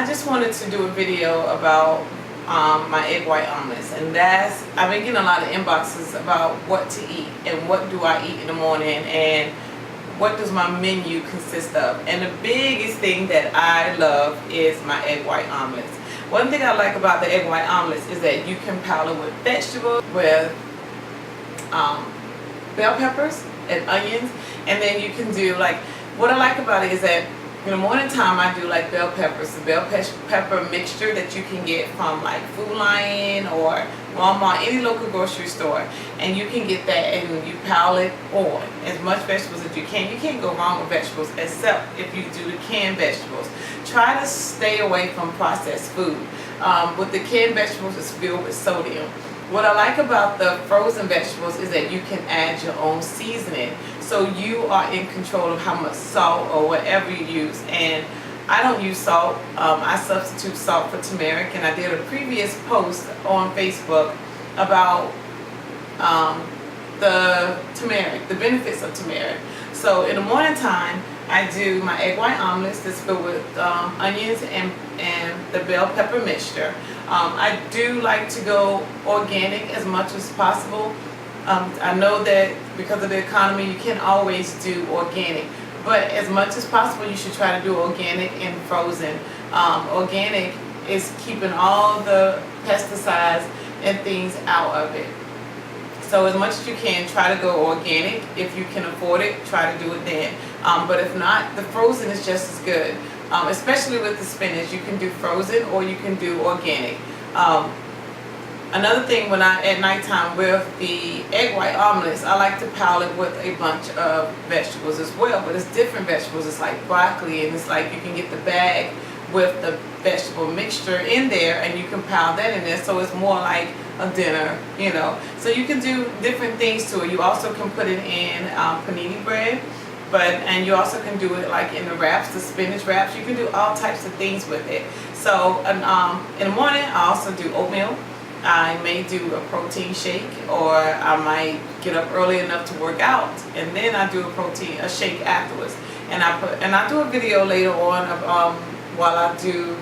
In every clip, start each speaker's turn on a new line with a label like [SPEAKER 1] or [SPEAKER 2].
[SPEAKER 1] I just wanted to do a video about my egg white omelets, and I've been getting a lot of inboxes about what to eat and what do I eat in the morning and what does my menu consist of. And the biggest thing that I love is my egg white omelets. One thing I like about the egg white omelets is that you can powder with vegetables, with bell peppers and onions, and then you can do like, what I like about it is that in the morning time I do like bell peppers, the bell pepper mixture that you can get from like Food Lion or Walmart, any local grocery store, and you can get that and you pile it on as much vegetables as you can. You can't go wrong with vegetables except if you do the canned vegetables. Try to stay away from processed food. With the canned vegetables, it's filled with sodium. What I like about the frozen vegetables is that you can add your own seasoning, so you are in control of how much salt or whatever you use. And I don't use salt. I substitute salt for turmeric, and I did a previous post on Facebook about the turmeric, the benefits of turmeric. So in the morning time, I do my egg white omelets that's filled with onions and the bell pepper mixture. I do like to go organic as much as possible. I know that because of the economy you can't always do organic, but as much as possible you should try to do organic and frozen. Organic is keeping all the pesticides and things out of it. So as much as you can, try to go organic. If you can afford it, try to do it then. But if not, the frozen is just as good. Especially with the spinach, you can do frozen or you can do organic. Another thing, when at nighttime with the egg white omelets, I like to pile it with a bunch of vegetables as well, but it's different vegetables. It's like broccoli, and it's like you can get the bag with the vegetable mixture in there, and you can pile that in there, so it's more like a dinner, you know. So you can do different things to it. You also can put it in panini bread, and you also can do it like in the wraps, the spinach wraps. You can do all types of things with it. So in the morning I also do oatmeal. I may do a protein shake, or I might get up early enough to work out and then I do a shake afterwards. And I do a video later on of while I do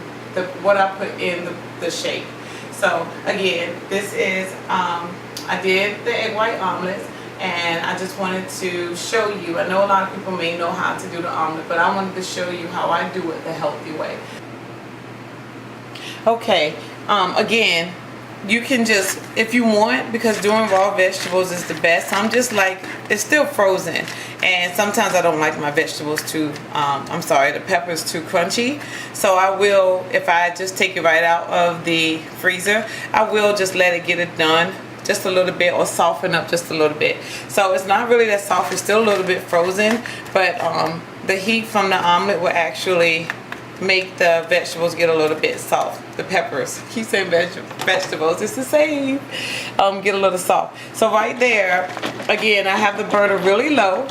[SPEAKER 1] what I put in the shake. So again, this is I did the egg white omelets, and I just wanted to show you. I know a lot of people may know how to do the omelet, but I wanted to show you how I do it the healthy way. Okay, again, you can just, if you want, because doing raw vegetables is the best. I'm just like, it's still frozen, and sometimes I don't like my vegetables too, the peppers too crunchy. So I will, if I just take it right out of the freezer, I will just let it get it done just a little bit, or soften up just a little bit. So it's not really that soft, it's still a little bit frozen, but the heat from the omelet will actually make the vegetables get a little bit soft. The peppers, keep saying vegetables, it's the same. Get a little soft. So right there, again, I have the burner really low,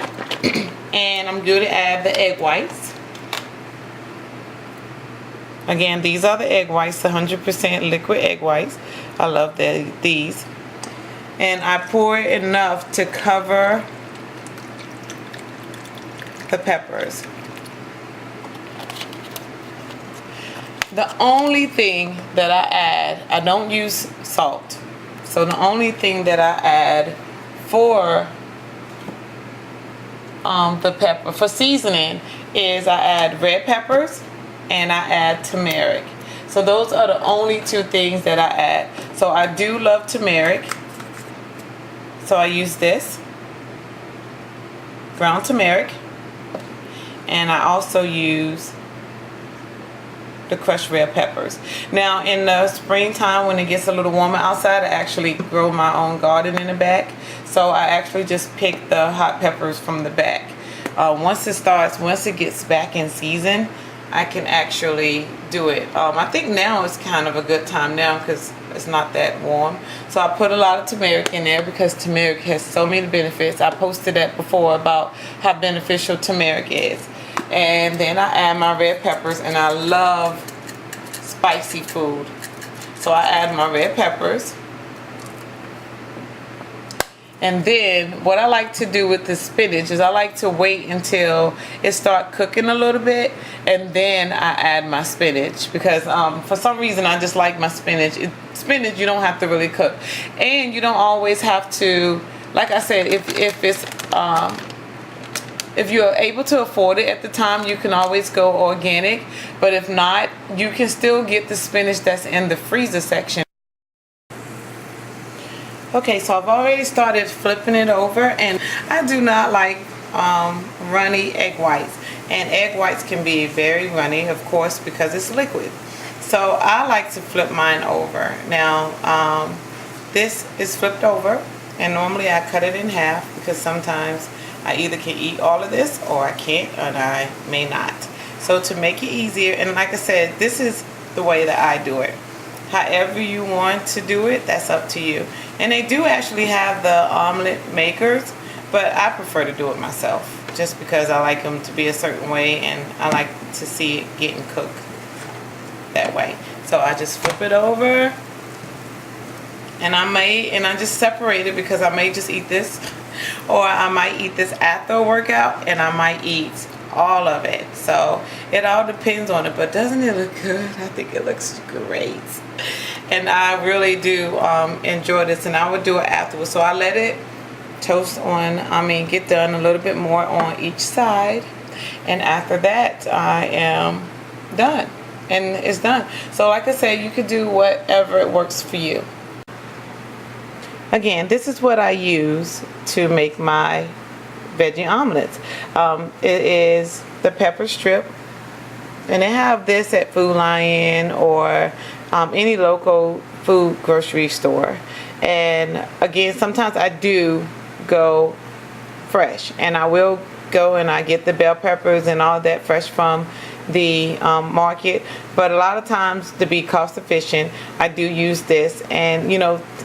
[SPEAKER 1] and I'm going to add the egg whites. Again, these are the egg whites, 100% liquid egg whites. I love these. And I pour enough to cover the peppers. The only thing that I add, I don't use salt. So the only thing that I add for the pepper, for seasoning, is I add red peppers and I add turmeric. So those are the only two things that I add. So I do love turmeric. So I use this ground turmeric, and I also use the crushed red peppers. Now in the springtime, when it gets a little warmer outside, I actually grow my own garden in the back. So I actually just pick the hot peppers from the back. Once it gets back in season, I can actually do it. I think now is kind of a good time now because it's not that warm. So I put a lot of turmeric in there because turmeric has so many benefits. I posted that before about how beneficial turmeric is. And then I add my red peppers, and I love spicy food. So I add my red peppers. And then what I like to do with the spinach is I like to wait until it start cooking a little bit, and then I add my spinach, because for some reason I just like my spinach. Spinach you don't have to really cook, and you don't always have to. Like I said, if it's if you're able to afford it at the time, you can always go organic. But if not, you can still get the spinach that's in the freezer section. Okay, so I've already started flipping it over, and I do not like runny egg whites. And egg whites can be very runny, of course, because it's liquid. So I like to flip mine over. Now, this is flipped over, and normally I cut it in half because sometimes I either can eat all of this or I can't, and I may not. So to make it easier, and like I said, this is the way that I do it. However you want to do it, that's up to you. And they do actually have the omelet makers, but I prefer to do it myself just because I like them to be a certain way, and I like to see it getting cooked that way. So I just flip it over, and I just separate it because I may just eat this, or I might eat this after a workout, and I might eat all of it. So it all depends on it, but doesn't it look good? I think it looks great, and I really do enjoy this, and I would do it afterwards. So I let it toast get done a little bit more on each side, and after that I am done, and it's done. So like I said, you could do whatever works for you. Again, this is what I use to make my veggie omelets. It is the pepper strip, and they have this at Food Lion or any local food grocery store. And again, sometimes I do go fresh, and I will go and I get the bell peppers and all that fresh from the market. But a lot of times, to be cost efficient, I do use this. And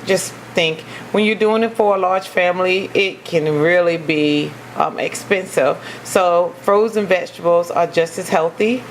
[SPEAKER 1] just think, when you're doing it for a large family, it can really be expensive. So frozen vegetables are just as healthy